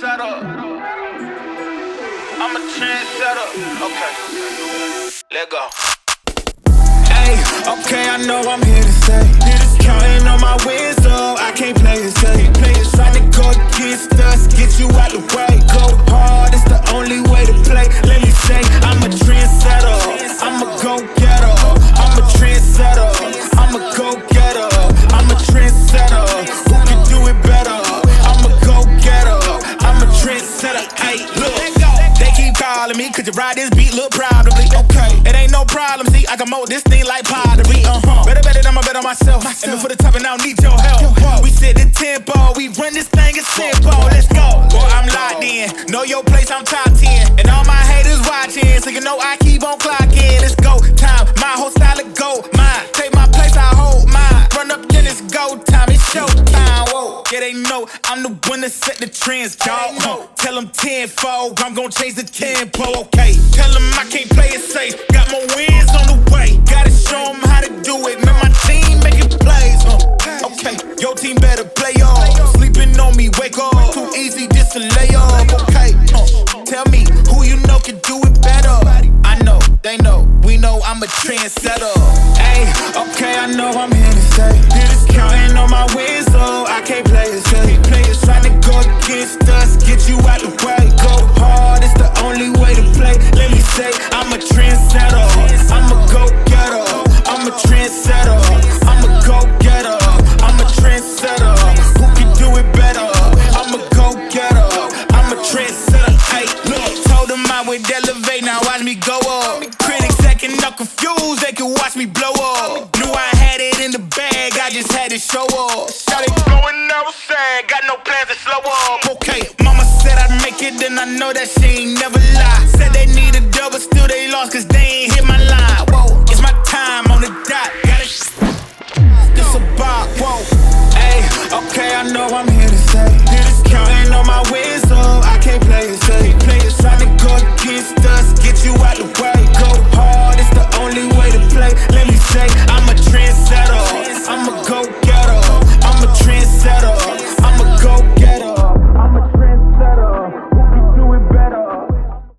trendsetter. I'm a trendsetter. Okay, let go. Hey, okay, I know I'm here to stay. Counting on my wins, so I can't play it safe. Trying to go against us, get you out the way. Go hard, it's the only way to play. Let me say, I'm a trendsetter. I'm a go-getter. I'm a trendsetter. I'm a go-getter. I'm a trendsetter. Who can do it better? I'm a go-getter. I'm a trendsetter. Hey, look, they keep calling me, could you ride this beat? Look, probably. Okay, it ain't no problem. See, I can mold this thing like pottery. Better, I'ma bet on myself. And before the top, and I don't need your help. We set the tempo, we run this thing as simple. Let's go. Boy, I'm locked in. Know your place, I'm top 10. And all my haters watching, so you know I keep on clocking. Let's go time. My whole style of go. Mine. Take my place, I hold mine. Run up, then it's go time. It's show time. Whoa. Yeah, they know I'm the one that set the trends, dog. Tell them tenfold, I'm gon' change the tempo. Okay. Tell them I can't play it safe. Got more wins on the way. Gotta show them how to do it. Man, my team making plays. Okay, your team better play off. Sleeping on me, wake up. Too easy just to lay off. Okay, tell me who you know can do it better. I know, they know, we know I'm a trendsetter. Hey, okay, I know I'm here to stay. Counting on my wins, so I can't play it safe. Trying to go against us, get you out the way. Go hard, it's the only way to play. Let me say, I'm a trendsetter. I'm a go-getter. I'm a trendsetter. I'm a go-getter. I'm a trendsetter. Who can do it better? I'm a go-getter. I'm a trendsetter. Hey, look, told them I would elevate, now watch me go up. Critics acting all confused, they can watch me blow up. Knew I had it in the bag, I just had to show up. Shot it going outside, got no plans to slow up. Okay, mama said I'd make it, and I know that she ain't never lie. Said they need a double, still they lost, cause they ain't hit my